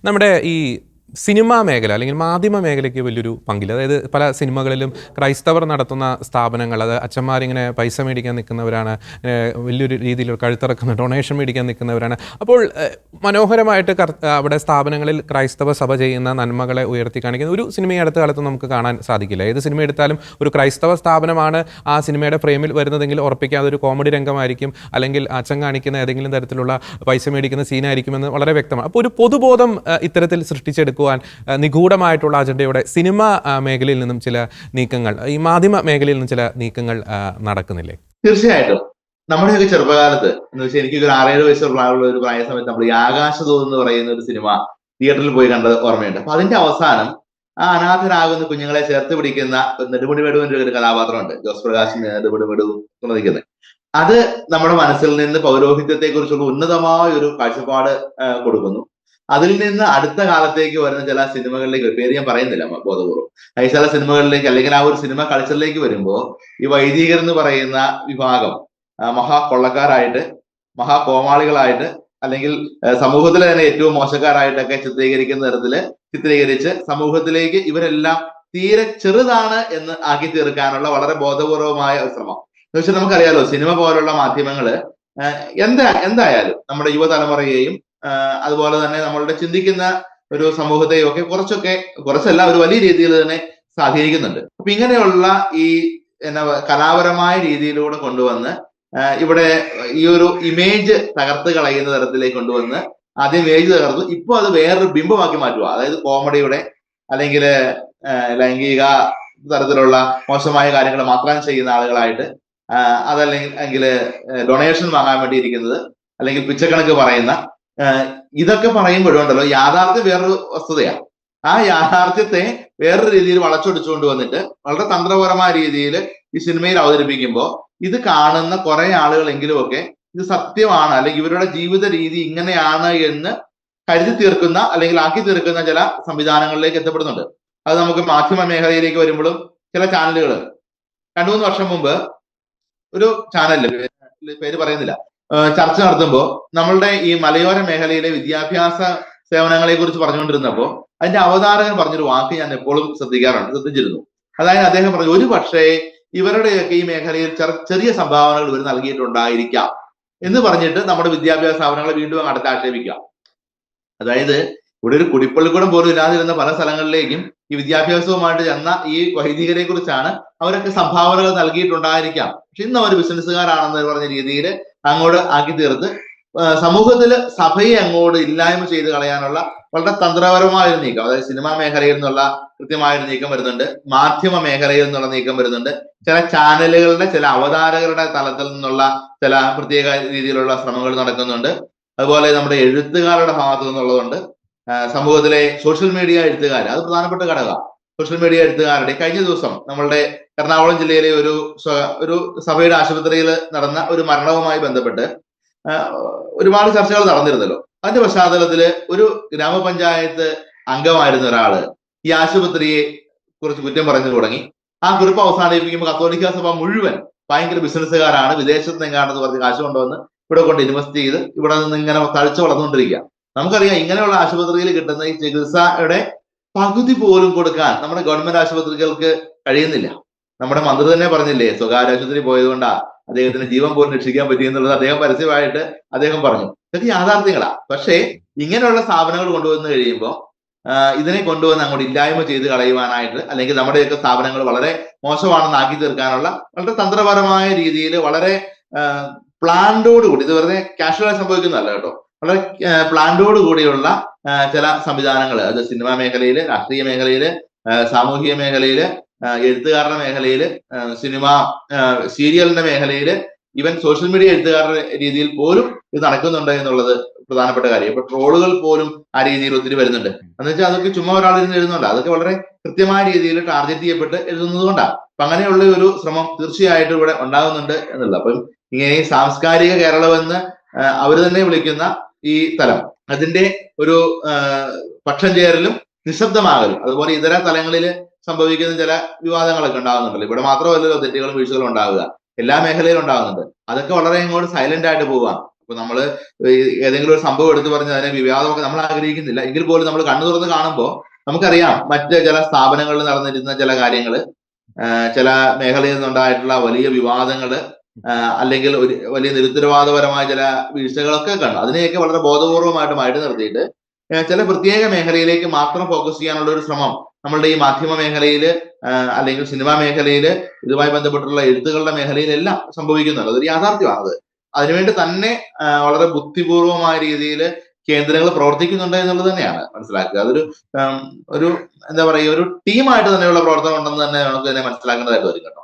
നമ്മുടെ ഈ സിനിമാ മേഖല അല്ലെങ്കിൽ മാധ്യമ മേഖലയ്ക്ക് വലിയൊരു പങ്കില്ല. അതായത് പല സിനിമകളിലും ക്രൈസ്തവർ നടത്തുന്ന സ്ഥാപനങ്ങൾ, അത് അച്ഛന്മാരിങ്ങനെ പൈസ മേടിക്കാൻ നിൽക്കുന്നവരാണ്, വലിയൊരു രീതിയിൽ കഴുത്തിറക്കുന്ന ഡൊണേഷൻ മേടിക്കാൻ നിൽക്കുന്നവരാണ്. അപ്പോൾ മനോഹരമായിട്ട് അവിടെ സ്ഥാപനങ്ങളിൽ ക്രൈസ്തവ സഭ ചെയ്യുന്ന നന്മകളെ ഉയർത്തി കാണിക്കുന്ന ഒരു സിനിമ അടുത്ത കാലത്ത് നമുക്ക് കാണാൻ സാധിക്കില്ല. ഏത് സിനിമ എടുത്താലും ഒരു ക്രൈസ്തവ സ്ഥാപനമാണ് ആ സിനിമയുടെ ഫ്രെയിമിൽ വരുന്നതെങ്കിൽ ഉറപ്പിക്കാതെ ഒരു കോമഡി രംഗമായിരിക്കും, അല്ലെങ്കിൽ അച്ഛൻ കാണിക്കുന്ന ഏതെങ്കിലും തരത്തിലുള്ള പൈസ മേടിക്കുന്ന സീനായിരിക്കുമെന്ന് വളരെ വ്യക്തമാണ്. അപ്പോൾ ഒരു പൊതുബോധം ഇത്തരത്തിൽ സൃഷ്ടിച്ചെടുക്കുവാൻ നിഗൂഢമായിട്ടുള്ള അജണ്ടയോടെ സിനിമ മേഖലയിൽ നിന്നും ചില നീക്കങ്ങൾ, ഈ മാധ്യമ മേഖലയിൽ നിന്നും ചില നീക്കങ്ങൾ നടക്കുന്നില്ലേ? തീർച്ചയായിട്ടും. നമ്മുടെയൊക്കെ ചെറുപ്പകാലത്ത് എന്ന് വെച്ചാൽ എനിക്ക് ഒരു 6-7 വയസ്സുള്ള ഒരു പ്രായ സമയത്ത് നമ്മൾ ഈ ആകാശദൂത് എന്ന് പറയുന്ന ഒരു സിനിമ തിയേറ്ററിൽ പോയി കണ്ടത് ഓർമ്മയുണ്ട്. അപ്പൊ അതിന്റെ അവസാനം ആ അനാഥരാകുന്ന കുഞ്ഞുങ്ങളെ ചേർത്ത് പിടിക്കുന്ന നെടുമുടി വേടുവിന്റെ ഒരു കഥാപാത്രമുണ്ട്, ജോസ് പ്രകാശ് നെടുമുടി വേടു നിൽക്കുന്നത്. അത് നമ്മുടെ മനസ്സിൽ നിന്ന് പൗരോഹിത്യത്തെ കുറിച്ചുള്ള ഉന്നതമായ ഒരു കാഴ്ചപ്പാട് കൊടുക്കുന്നു. അതിൽ നിന്ന് അടുത്ത കാലത്തേക്ക് വരുന്ന ചില സിനിമകളിലേക്ക്, പേര് ഞാൻ പറയുന്നില്ല ബോധപൂർവ്വം, ചില സിനിമകളിലേക്ക് അല്ലെങ്കിൽ ആ ഒരു സിനിമ കൾച്ചറിലേക്ക് വരുമ്പോൾ ഈ വൈദികർ എന്ന് പറയുന്ന വിഭാഗം മഹാകൊള്ളക്കാരായിട്ട്, മഹാകോമാളികളായിട്ട്, അല്ലെങ്കിൽ സമൂഹത്തിലെ തന്നെ ഏറ്റവും മോശക്കാരായിട്ടൊക്കെ ചിത്രീകരിക്കുന്ന തരത്തില് ചിത്രീകരിച്ച് സമൂഹത്തിലേക്ക് ഇവരെല്ലാം തീരെ ചെറുതാണ് എന്ന് ആക്കി തീർക്കാനുള്ള വളരെ ബോധപൂർവമായ ഒരു ശ്രമം. എന്ന് വെച്ചാൽ നമുക്കറിയാലോ, സിനിമ പോലുള്ള മാധ്യമങ്ങള് എന്തായാലും നമ്മുടെ യുവതലമുറയെയും അതുപോലെ തന്നെ നമ്മളുടെ ചിന്തിക്കുന്ന ഒരു സമൂഹത്തെയും ഒക്കെ കുറച്ചല്ല ഒരു വലിയ രീതിയിൽ തന്നെ സ്വാധീനിക്കുന്നുണ്ട്. അപ്പൊ ഇങ്ങനെയുള്ള ഈ കലാപരമായ രീതിയിലൂടെ കൊണ്ടുവന്ന് ഇവിടെ ഈ ഒരു ഇമേജ് തകർത്ത് കളയുന്ന തരത്തിലേക്ക് കൊണ്ടുവന്ന് ആദ്യം ഇമേജ് തകർത്തു, ഇപ്പൊ അത് വേറൊരു ബിംബമാക്കി മാറ്റുക. അതായത് കോമഡിയുടെ അല്ലെങ്കിൽ ലൈംഗിക തരത്തിലുള്ള മോശമായ കാര്യങ്ങൾ മാത്രം ചെയ്യുന്ന ആളുകളായിട്ട്, അതല്ലെങ്കിൽ ഡൊണേഷൻ വാങ്ങാൻ വേണ്ടി ഇരിക്കുന്നത്, അല്ലെങ്കിൽ പിച്ചക്കണക്ക് പറയുന്ന ഇതൊക്കെ പറയുമ്പോഴുണ്ടല്ലോ യാഥാർത്ഥ്യം വേറൊരു വസ്തുതയാണ്. ആ യാഥാർത്ഥ്യത്തെ വേറൊരു രീതിയിൽ വളച്ചൊടിച്ചുകൊണ്ട് വന്നിട്ട് വളരെ തന്ത്രപരമായ രീതിയിൽ ഈ സിനിമയിൽ അവതരിപ്പിക്കുമ്പോൾ ഇത് കാണുന്ന കുറെ ആളുകളെങ്കിലും ഒക്കെ ഇത് സത്യമാണ്, അല്ലെങ്കിൽ ഇവരുടെ ജീവിത രീതി ഇങ്ങനെയാണ് എന്ന് കരുതി തീർക്കുന്ന അല്ലെങ്കിൽ ആക്കി തീർക്കുന്ന ചില സംവിധാനങ്ങളിലേക്ക് എത്തപ്പെടുന്നുണ്ട്. അത് നമുക്ക് മാധ്യമ മേഖലയിലേക്ക് വരുമ്പോഴും ചില ചാനലുകൾ 2-3 വർഷം മുമ്പ് ഒരു ചാനലില്, പേര് പറയുന്നില്ല, ചർച്ച നടത്തുമ്പോൾ നമ്മളുടെ ഈ മലയോര മേഖലയിലെ വിദ്യാഭ്യാസ സേവനങ്ങളെ കുറിച്ച് പറഞ്ഞുകൊണ്ടിരുന്നപ്പോൾ അതിന്റെ അവതാരകൻ പറഞ്ഞൊരു വാക്ക് ഞാൻ എപ്പോഴും ശ്രദ്ധിച്ചിരുന്നു. അതായത് അദ്ദേഹം പറഞ്ഞു, ഒരു പക്ഷേ ഇവരുടെയൊക്കെ ഈ മേഖലയിൽ ചെറിയ സംഭാവനകൾ ഇവർ നൽകിയിട്ടുണ്ടായിരിക്കാം എന്ന് പറഞ്ഞിട്ട് നമ്മുടെ വിദ്യാഭ്യാസ സ്ഥാപനങ്ങളെ വീണ്ടും അടുത്ത് ആക്ഷേപിക്കുക. അതായത് ഇവിടെ ഒരു കുടിപ്പള്ളിക്കൂടം പോലും ഇല്ലാതിരുന്ന പല സ്ഥലങ്ങളിലേക്കും ഈ വിദ്യാഭ്യാസവുമായിട്ട് ചെന്ന ഈ വൈദികരെ കുറിച്ചാണ് അവരൊക്കെ സംഭാവനകൾ നൽകിയിട്ടുണ്ടായിരിക്കാം, പക്ഷെ ഇന്ന് അവർ ബിസിനസ്സുകാരാണെന്ന് പറഞ്ഞ രീതിയിൽ അങ്ങോട്ട് ആക്കി തീർത്ത് സമൂഹത്തില് സഭയെ അങ്ങോട്ട് ഇല്ലായ്മ ചെയ്ത് കളയാനുള്ള വളരെ തന്ത്രപരമായ ഒരു നീക്കം, അതായത് സിനിമാ മേഖലയിൽ നിന്നുള്ള കൃത്യമായൊരു നീക്കം വരുന്നുണ്ട്, മാധ്യമ മേഖലയിൽ നിന്നുള്ള നീക്കം വരുന്നുണ്ട്, ചില ചാനലുകളുടെ ചില അവതാരകരുടെ തലത്തിൽ നിന്നുള്ള ചില പ്രത്യേക രീതിയിലുള്ള ശ്രമങ്ങൾ നടക്കുന്നുണ്ട്. അതുപോലെ നമ്മുടെ എഴുത്തുകാരുടെ ഭാഗത്തു നിന്നുള്ളതുണ്ട്, സമൂഹത്തിലെ സോഷ്യൽ മീഡിയ എഴുത്തുകാർ, അത് പ്രധാനപ്പെട്ട ഘടകമാണ്. സോഷ്യൽ മീഡിയ എഴുത്തുകാരുടെ കഴിഞ്ഞ ദിവസം നമ്മളുടെ എറണാകുളം ജില്ലയിലെ ഒരു സഭയുടെ ആശുപത്രിയിൽ നടന്ന ഒരു മരണവുമായി ബന്ധപ്പെട്ട് ഒരുപാട് ചർച്ചകൾ നടന്നിരുന്നല്ലോ. അതിന്റെ പശ്ചാത്തലത്തില് ഒരു ഗ്രാമപഞ്ചായത്ത് അംഗമായിരുന്ന ഒരാള് ഈ ആശുപത്രിയെ കുറിച്ച് കുറ്റം പറഞ്ഞു തുടങ്ങി. ആ കുറിപ്പ് അവസാനിപ്പിക്കുമ്പോൾ കത്തോലിക്ക സഭ മുഴുവൻ ഭയങ്കര ബിസിനസ്സുകാരാണ്, വിദേശത്ത് നിന്നാണെന്ന് പറഞ്ഞ് കാശ് കൊണ്ടുവന്ന് ഇവിടെ കൊണ്ട് ഇൻവെസ്റ്റ് ചെയ്ത് ഇവിടെ നിന്ന് ഇങ്ങനെ തഴച്ചു വളർന്നുകൊണ്ടിരിക്കുക. നമുക്കറിയാം, ഇങ്ങനെയുള്ള ആശുപത്രിയിൽ കിട്ടുന്ന ഈ ചികിത്സയുടെ പകുതി പോലും കൊടുക്കാൻ നമ്മുടെ ഗവൺമെന്റ് ആശുപത്രികൾക്ക് കഴിയുന്നില്ല. നമ്മുടെ മന്ത്രി തന്നെ പറഞ്ഞില്ലേ, സ്വകാര്യ ആശുപത്രി പോയതുകൊണ്ടാ അദ്ദേഹത്തിന് ജീവൻ പോലും രക്ഷിക്കാൻ പറ്റിയെന്നുള്ളത് അദ്ദേഹം പരസ്യമായിട്ട് അദ്ദേഹം പറഞ്ഞു. ഇതൊക്കെ യാഥാർത്ഥ്യങ്ങളാ. പക്ഷേ ഇങ്ങനെയുള്ള സ്ഥാപനങ്ങൾ കൊണ്ടുവന്ന് കഴിയുമ്പോൾ ഇതിനെ കൊണ്ടുവന്ന് അങ്ങോട്ട് ഇല്ലായ്മ ചെയ്ത് കളയുവാനായിട്ട്, അല്ലെങ്കിൽ നമ്മുടെയൊക്കെ സ്ഥാപനങ്ങൾ വളരെ മോശമാണെന്ന് ആക്കി തീർക്കാനുള്ള വളരെ തന്ത്രപരമായ രീതിയിൽ വളരെ പ്ലാൻഡോടുകൂടി, ഇത് വെറുതെ കാഷ്വലായി സംഭവിക്കുന്നതല്ല കേട്ടോ, വളരെ പ്ലാൻഡോട് കൂടിയുള്ള ചില സംവിധാനങ്ങൾ, അത് സിനിമാ മേഖലയില്, രാഷ്ട്രീയ മേഖലയില്, സാമൂഹിക മേഖലയില്, എഴുത്തുകാരുടെ മേഖലയില്, സീരിയലിന്റെ മേഖലയില്, ഈവൻ സോഷ്യൽ മീഡിയ എഴുത്തുകാരുടെ രീതിയിൽ പോലും ഇത് നടക്കുന്നുണ്ട് എന്നുള്ളത് പ്രധാനപ്പെട്ട കാര്യം. ഇപ്പൊ ട്രോളുകൾ പോലും ആ രീതിയിൽ ഒത്തിരി വരുന്നുണ്ട്. എന്ന് വെച്ചാൽ അതൊക്കെ ചുമ്മാ ഒരാളിരുന്ന് എഴുതുന്നുണ്ട്, അതൊക്കെ വളരെ കൃത്യമായ രീതിയിൽ ടാർഗറ്റ് ചെയ്യപ്പെട്ട് എഴുതുന്നത് കൊണ്ടാണ്. അപ്പൊ അങ്ങനെയുള്ള ഒരു ശ്രമം തീർച്ചയായിട്ടും ഇവിടെ ഉണ്ടാകുന്നുണ്ട് എന്നുള്ളത്. അപ്പം ഇങ്ങനെ സാംസ്കാരിക കേരളമെന്ന് അവർ തന്നെ വിളിക്കുന്ന ഈ തലം, അതിന്റെ ഒരു പക്ഷം ചേരലും നിശബ്ദമാകലും, അതുപോലെ ഇതര തലങ്ങളിൽ സംഭവിക്കുന്ന ചില വിവാദങ്ങളൊക്കെ ഉണ്ടാകുന്നുണ്ടല്ലോ. ഇവിടെ മാത്രമല്ലല്ലോ തെറ്റുകളും വീഴ്ചകളും ഉണ്ടാവുക, എല്ലാ മേഖലയിലും ഉണ്ടാകുന്നുണ്ട്. അതൊക്കെ വളരെ ഇങ്ങോട്ട് സൈലന്റ് ആയിട്ട് പോവാം. ഇപ്പൊ നമ്മള് ഏതെങ്കിലും ഒരു സംഭവം എടുത്തു പറഞ്ഞ് അതിനെ വിവാദമൊക്കെ നമ്മൾ ആഗ്രഹിക്കുന്നില്ല, എങ്കിൽ പോലും നമ്മൾ കണ്ണു തുറന്ന് കാണുമ്പോൾ നമുക്കറിയാം മറ്റ് ചില സ്ഥാപനങ്ങളിൽ നടന്നിരുന്ന ചില കാര്യങ്ങള്, ചില മേഖലയിൽ നിന്നുണ്ടായിട്ടുള്ള വലിയ വിവാദങ്ങള്, അല്ലെങ്കിൽ ഒരു വലിയ നിരുത്തരവാദപരമായ ചില വീഴ്ചകളൊക്കെ കണ്ടു. അതിനെയൊക്കെ വളരെ ബോധപൂർവമായിട്ട് മാറ്റി നിർത്തിയിട്ട് ചില പ്രത്യേക മേഖലയിലേക്ക് മാത്രം ഫോക്കസ് ചെയ്യാനുള്ള ഒരു ശ്രമം നമ്മളുടെ ഈ മാധ്യമ മേഖലയില്, അല്ലെങ്കിൽ സിനിമാ മേഖലയില്, ഇതുമായി ബന്ധപ്പെട്ടുള്ള എഴുത്തുകളുടെ മേഖലയിലെല്ലാം സംഭവിക്കുന്നുണ്ട്. അതൊരു യാഥാർത്ഥ്യമാണത്. അതിനുവേണ്ടി തന്നെ വളരെ ബുദ്ധിപൂർവമായ രീതിയിൽ കേന്ദ്രങ്ങൾ പ്രവർത്തിക്കുന്നുണ്ട് എന്നുള്ളത് തന്നെയാണ് മനസ്സിലാക്കുക. അതൊരു ഒരു എന്താ പറയുക, ഒരു ടീമായിട്ട് തന്നെയുള്ള പ്രവർത്തനം ഉണ്ടെന്ന് തന്നെ നമുക്ക് തന്നെ മനസ്സിലാക്കേണ്ടതായിട്ട് വരും കേട്ടോ.